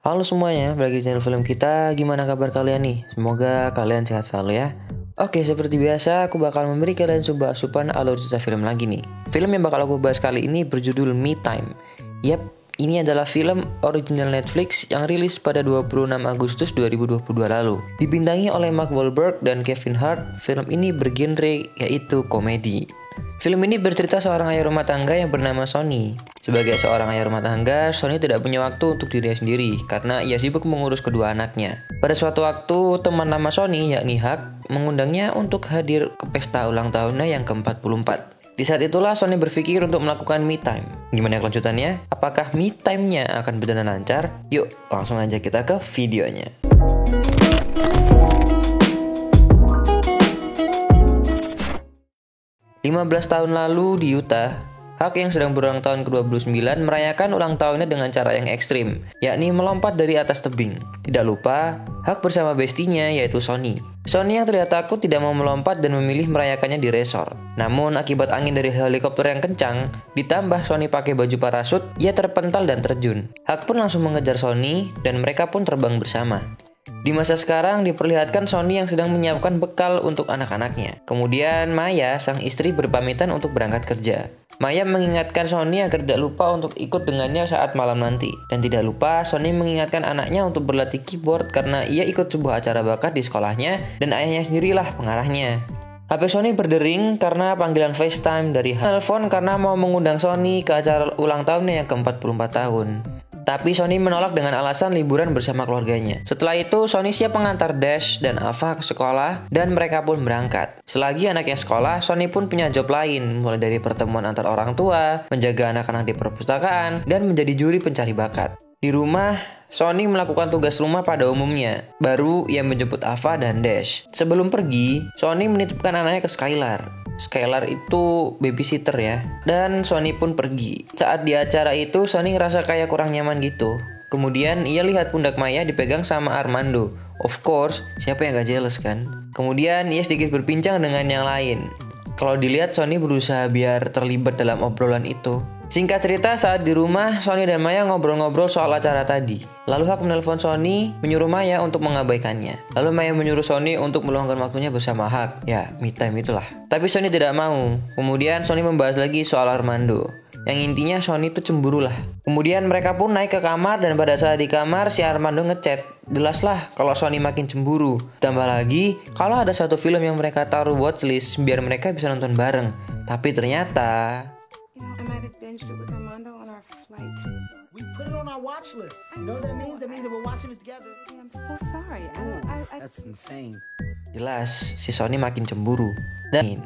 Halo semuanya, balik di channel film kita. Gimana kabar kalian nih? Semoga kalian sehat selalu ya. Oke, seperti biasa aku bakal memberi kalian sebuah asupan alur cerita film lagi nih. Film yang bakal aku bahas kali ini berjudul Me Time. Yap, ini adalah film original Netflix yang rilis pada 26 Agustus 2022 lalu. Dibintangi oleh Mark Wahlberg dan Kevin Hart, film ini bergenre yaitu komedi. Film ini bercerita seorang ayah rumah tangga yang bernama Sonny. Sebagai seorang ayah rumah tangga, Sonny tidak punya waktu untuk dirinya sendiri karena ia sibuk mengurus kedua anaknya. Pada suatu waktu, teman lama Sonny, yakni Huck, mengundangnya untuk hadir ke pesta ulang tahunnya yang ke-44. Di saat itulah Sonny berpikir untuk melakukan me time. Gimana kelanjutannya? Apakah me time-nya akan berjalan lancar? Yuk, langsung aja kita ke videonya. 15 tahun lalu di Utah, Huck yang sedang berulang tahun ke-29 merayakan ulang tahunnya dengan cara yang ekstrim, yakni melompat dari atas tebing. Tidak lupa, Huck bersama bestinya yaitu Sonny. Sonny yang terlihat takut tidak mau melompat dan memilih merayakannya di resort. Namun akibat angin dari helikopter yang kencang, ditambah Sonny pakai baju parasut, ia terpental dan terjun. Huck pun langsung mengejar Sonny dan mereka pun terbang bersama. Di masa sekarang diperlihatkan Sonny yang sedang menyiapkan bekal untuk anak-anaknya. Kemudian Maya, sang istri, berpamitan untuk berangkat kerja. Maya mengingatkan Sonny agar tidak lupa untuk ikut dengannya saat malam nanti. Dan tidak lupa Sonny mengingatkan anaknya untuk berlatih keyboard karena ia ikut sebuah acara bakat di sekolahnya dan ayahnya sendirilah pengarahnya. HP Sonny berdering karena panggilan FaceTime dari telepon karena mau mengundang Sonny ke acara ulang tahunnya yang ke-44 tahun. Tapi Sonny menolak dengan alasan liburan bersama keluarganya. Setelah itu, Sonny siap mengantar Dash dan Ava ke sekolah dan mereka pun berangkat. Selagi anaknya sekolah, Sonny pun punya job lain, mulai dari pertemuan antar orang tua, menjaga anak-anak di perpustakaan, dan menjadi juri pencari bakat. Di rumah, Sonny melakukan tugas rumah pada umumnya. Baru ia menjemput Ava dan Dash. Sebelum pergi, Sonny menitipkan anaknya ke Skylar. Skylar itu babysitter ya. Dan Sonny pun pergi. Saat di acara itu, Sonny ngerasa kayak kurang nyaman gitu. Kemudian ia lihat pundak Maya dipegang sama Armando. Of course, siapa yang gak jealous kan? Kemudian ia sedikit berbincang dengan yang lain. Kalau dilihat, Sonny berusaha biar terlibat dalam obrolan itu. Singkat cerita, saat di rumah, Sonny dan Maya ngobrol-ngobrol soal acara tadi. Lalu Huck menelpon Sonny, menyuruh Maya untuk mengabaikannya. Lalu Maya menyuruh Sonny untuk meluangkan waktunya bersama Huck. Ya, me time itulah. Tapi Sonny tidak mau. Kemudian Sonny membahas lagi soal Armando. Yang intinya Sonny itu cemburu lah. Kemudian mereka pun naik ke kamar dan pada saat di kamar si Armando ngechat. Jelaslah kalau Sonny makin cemburu. Tambah lagi, kalau ada satu film yang mereka taruh watchlist biar mereka bisa nonton bareng. Tapi ternyata... I might have binged it with Armando on our flight. We put it on our watch list. You know what that means? That means that we're watching it together. I'm so sorry. That's insane. Jelas, si Sonny makin cemburu. Dan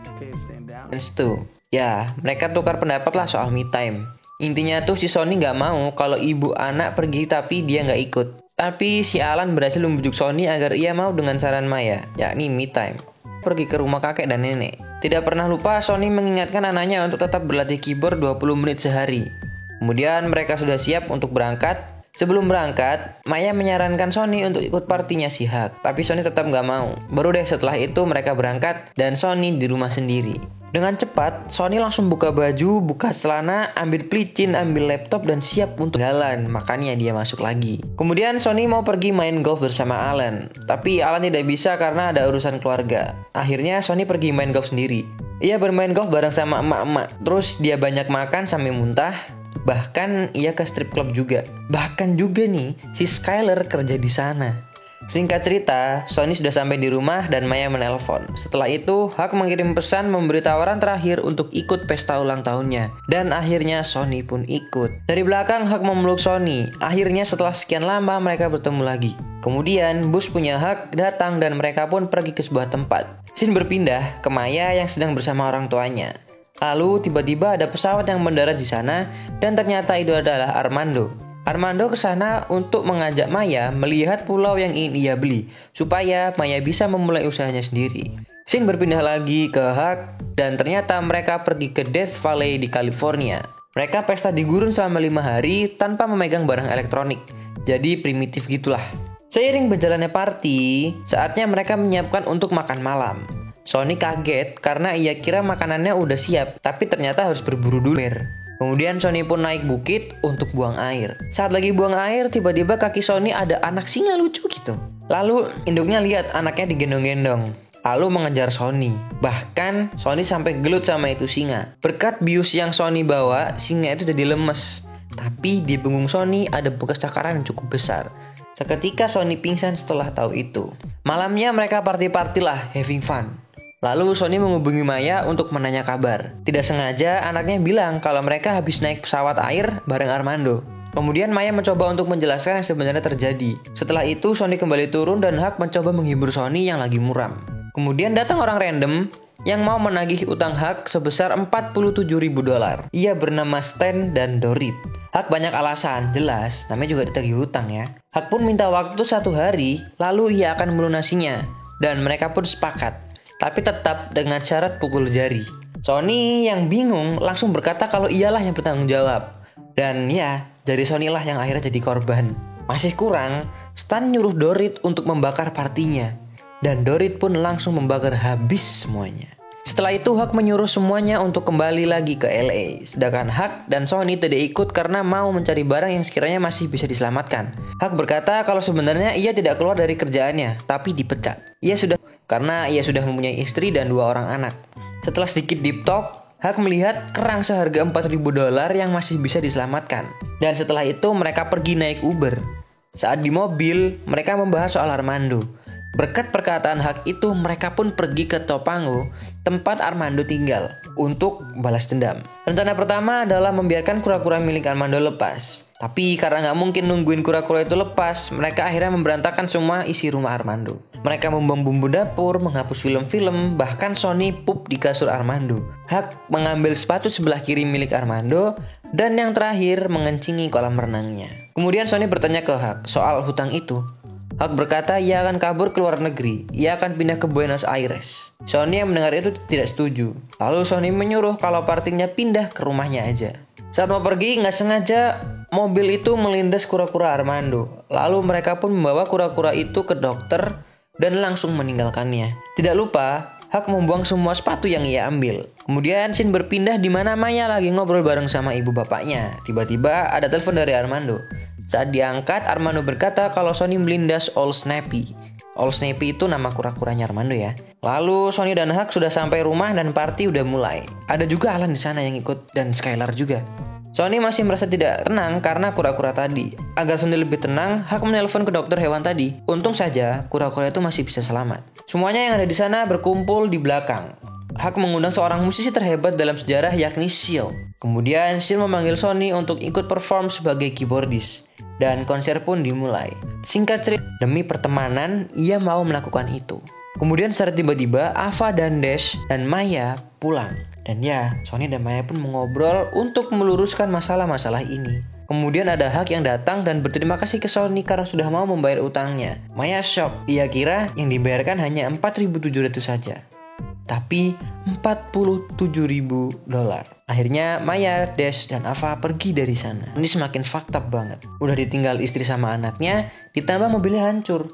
These kids stand down. tuh, ya mereka tukar pendapat lah soal me time. Intinya tuh si Sonny gak mau kalau ibu anak pergi tapi dia gak ikut. Tapi si Alan berhasil membujuk Sonny agar ia mau dengan saran Maya, yakni me time. Pergi ke rumah kakek dan nenek. Tidak pernah lupa Sonny mengingatkan anaknya untuk tetap berlatih keyboard 20 menit sehari. Kemudian mereka sudah siap untuk berangkat. Sebelum berangkat, Maya menyarankan Sonny untuk ikut partinya si Huck. Tapi Sonny tetap gak mau. Baru deh setelah itu mereka berangkat dan Sonny di rumah sendiri. Dengan cepat, Sonny langsung buka baju, buka celana, ambil pelicin, ambil laptop dan siap untuk jalan. Makanya dia masuk lagi. Kemudian Sonny mau pergi main golf bersama Alan. Tapi Alan tidak bisa karena ada urusan keluarga. Akhirnya Sonny pergi main golf sendiri. Ia bermain golf bareng sama emak-emak. Terus dia banyak makan sampai muntah. Bahkan ia ke strip club juga. Bahkan juga nih, si Skylar kerja di sana. Singkat cerita, Sonny sudah sampai di rumah dan Maya menelpon. Setelah itu, Huck mengirim pesan memberi tawaran terakhir untuk ikut pesta ulang tahunnya. Dan akhirnya Sonny pun ikut. Dari belakang, Huck memeluk Sonny. Akhirnya setelah sekian lama mereka bertemu lagi. Kemudian, bus punya Huck datang dan mereka pun pergi ke sebuah tempat. Scene berpindah ke Maya yang sedang bersama orang tuanya. Lalu tiba-tiba ada pesawat yang mendarat di sana dan ternyata itu adalah Armando. Armando ke sana untuk mengajak Maya melihat pulau yang ingin ia beli supaya Maya bisa memulai usahanya sendiri. Scene berpindah lagi ke Huck dan ternyata mereka pergi ke Death Valley di California. Mereka pesta di gurun selama 5 hari tanpa memegang barang elektronik. Jadi primitif gitulah. Seiring berjalannya party, saatnya mereka menyiapkan untuk makan malam. Sonny kaget karena ia kira makanannya udah siap, tapi ternyata harus berburu dulu. Kemudian Sonny pun naik bukit untuk buang air. Saat lagi buang air, tiba-tiba kaki Sonny ada anak singa lucu gitu. Lalu induknya lihat anaknya digendong-gendong, lalu mengejar Sonny. Bahkan Sonny sampai gelut sama itu singa. Berkat bius yang Sonny bawa, singa itu jadi lemes. Tapi di punggung Sonny ada bekas cakaran yang cukup besar. Seketika Sonny pingsan setelah tahu itu. Malamnya mereka party-party lah, having fun. Lalu Sonny menghubungi Maya untuk menanya kabar. Tidak sengaja anaknya bilang kalau mereka habis naik pesawat air bareng Armando. Kemudian Maya mencoba untuk menjelaskan yang sebenarnya terjadi. Setelah itu Sonny kembali turun dan Huck mencoba menghibur Sonny yang lagi muram. Kemudian datang orang random yang mau menagih utang Huck sebesar $47.000. Ia bernama Stan dan Dorit. Huck banyak alasan, jelas, namanya juga ditagih utang ya. Huck pun minta waktu 1 hari, lalu ia akan melunasinya. Dan mereka pun sepakat. Tapi tetap dengan syarat pukul jari. Sonny yang bingung langsung berkata kalau ialah yang bertanggung jawab. Dan ya, jari Sonny lah yang akhirnya jadi korban. Masih kurang, Stan nyuruh Dorit untuk membakar partinya. Dan Dorit pun langsung membakar habis semuanya. Setelah itu Huck menyuruh semuanya untuk kembali lagi ke LA. Sedangkan Huck dan Sonny tidak ikut karena mau mencari barang yang sekiranya masih bisa diselamatkan. Huck berkata kalau sebenarnya ia tidak keluar dari kerjaannya, tapi dipecat. Karena ia sudah mempunyai istri dan 2 orang anak. Setelah sedikit deep talk, Huck melihat kerang seharga $4.000 yang masih bisa diselamatkan. Dan setelah itu mereka pergi naik Uber. Saat di mobil, mereka membahas soal Armando. Berkat perkataan Huck itu, mereka pun pergi ke Topanga, tempat Armando tinggal, untuk balas dendam. Rencana pertama adalah membiarkan kura-kura milik Armando lepas. Tapi karena nggak mungkin nungguin kura-kura itu lepas, mereka akhirnya memberantakan semua isi rumah Armando. Mereka membuang bumbu dapur, menghapus film-film, bahkan Sonny pup di kasur Armando. Huck mengambil sepatu sebelah kiri milik Armando, dan yang terakhir mengencingi kolam renangnya. Kemudian Sonny bertanya ke Huck soal hutang itu. Huck berkata ia akan kabur ke luar negeri. Ia akan pindah ke Buenos Aires. Sonny yang mendengar itu tidak setuju. Lalu Sonny menyuruh kalau partinya pindah ke rumahnya aja. Saat mau pergi, nggak sengaja mobil itu melindas kura-kura Armando. Lalu mereka pun membawa kura-kura itu ke dokter dan langsung meninggalkannya. Tidak lupa, Huck membuang semua sepatu yang ia ambil. Kemudian scene berpindah di mana Maya lagi ngobrol bareng sama ibu bapaknya. Tiba-tiba ada telepon dari Armando. Saat diangkat, Armando berkata kalau Sonny melindas Old Snappy. Old Snappy itu nama kura-kuranya Armando ya. Lalu Sonny dan Huck sudah sampai rumah dan party udah mulai. Ada juga Alan di sana yang ikut dan Skylar juga. Sonny masih merasa tidak tenang karena kura-kura tadi. Agar Sonny lebih tenang, Huck menelpon ke dokter hewan tadi. Untung saja kura-kura itu masih bisa selamat. Semuanya yang ada di sana berkumpul di belakang. Huck mengundang seorang musisi terhebat dalam sejarah yakni Seal. Kemudian Seal memanggil Sonny untuk ikut perform sebagai keyboardis. Dan konser pun dimulai. Singkat cerita, demi pertemanan, ia mau melakukan itu. Kemudian secara tiba-tiba, Ava dan Dash dan Maya pulang. Dan ya, Sonny dan Maya pun mengobrol untuk meluruskan masalah-masalah ini. Kemudian ada Huck yang datang dan berterima kasih ke Sonny karena sudah mau membayar utangnya. Maya shock, ia kira yang dibayarkan hanya $4.700 saja. Tapi $47.000. Akhirnya Maya, Dash, dan Ava pergi dari sana. Ini semakin fucked up banget. Udah ditinggal istri sama anaknya, ditambah mobilnya hancur.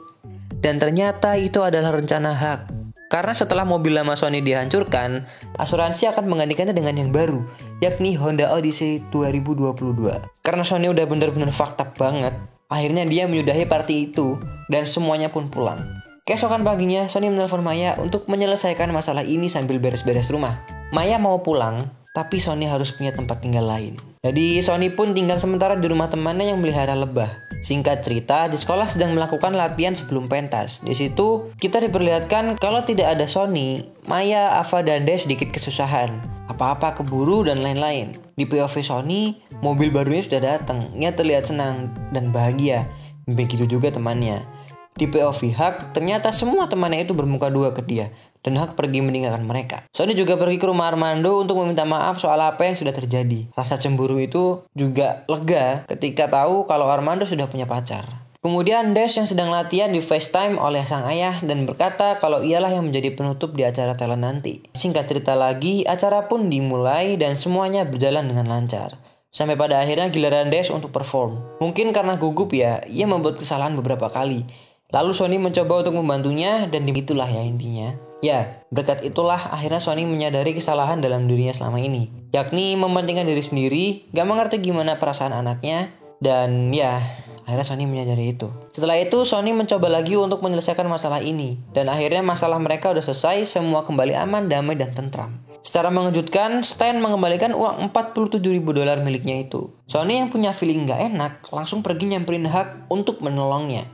Dan ternyata itu adalah rencana Huck. Karena setelah mobil lama Sonny dihancurkan, asuransi akan menggantikannya dengan yang baru, yakni Honda Odyssey 2022. Karena Sonny udah bener-bener fucked up banget, akhirnya dia menyudahi party itu, dan semuanya pun pulang. Keesokan paginya, Sonny menelpon Maya untuk menyelesaikan masalah ini sambil beres-beres rumah. Maya mau pulang, tapi Sonny harus punya tempat tinggal lain. Jadi Sonny pun tinggal sementara di rumah temannya yang melihara lebah. Singkat cerita, di sekolah sedang melakukan latihan sebelum pentas. Di situ kita diperlihatkan kalau tidak ada Sonny, Maya, Ava, dan Dash sedikit kesusahan. Apa-apa keburu dan lain-lain. Di POV Sonny, mobil barunya sudah datang. Ia terlihat senang dan bahagia. Begitu juga temannya. Di POV Huck, ternyata semua temannya itu bermuka dua ke dia. Dan Huck pergi meninggalkan mereka. Sonny juga pergi ke rumah Armando untuk meminta maaf soal apa yang sudah terjadi. Rasa cemburu itu juga lega ketika tahu kalau Armando sudah punya pacar. Kemudian Dash yang sedang latihan di FaceTime oleh sang ayah dan berkata kalau ialah yang menjadi penutup di acara talent nanti. Singkat cerita lagi, acara pun dimulai dan semuanya berjalan dengan lancar. Sampai pada akhirnya giliran Dash untuk perform. Mungkin karena gugup ya, ia membuat kesalahan beberapa kali. Lalu Sonny mencoba untuk membantunya dan itulah ya intinya. Ya, berkat itulah akhirnya Sonny menyadari kesalahan dalam dirinya selama ini, yakni mementingkan diri sendiri, gak mengerti gimana perasaan anaknya, dan ya, akhirnya Sonny menyadari itu. Setelah itu, Sonny mencoba lagi untuk menyelesaikan masalah ini, dan akhirnya masalah mereka udah selesai, semua kembali aman, damai, dan tentram. Secara mengejutkan, Stan mengembalikan uang $47.000 miliknya itu. Sonny yang punya feeling gak enak, langsung pergi nyamperin Huck untuk menolongnya.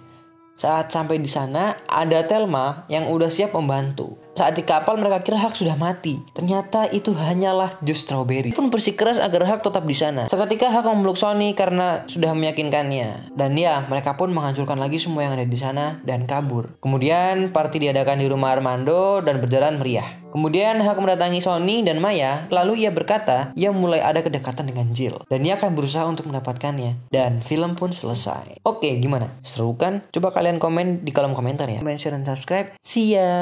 Saat sampai di sana, ada Thelma yang udah siap membantu. Saat di kapal mereka kira Huck sudah mati. Ternyata itu hanyalah jus strawberry. Pun bersikeras agar Huck tetap di sana. Seketika Huck memeluk Sonny karena sudah meyakinkannya. Dan ya, mereka pun menghancurkan lagi semua yang ada di sana dan kabur. Kemudian party diadakan di rumah Armando dan berjalan meriah. Kemudian Huck mendatangi Sonny dan Maya, lalu ia berkata ia mulai ada kedekatan dengan Jill. Dan ia akan berusaha untuk mendapatkannya. Dan film pun selesai. Oke, gimana? Seru kan? Coba kalian komen di kolom komentar ya. Comment, share, dan subscribe. See ya!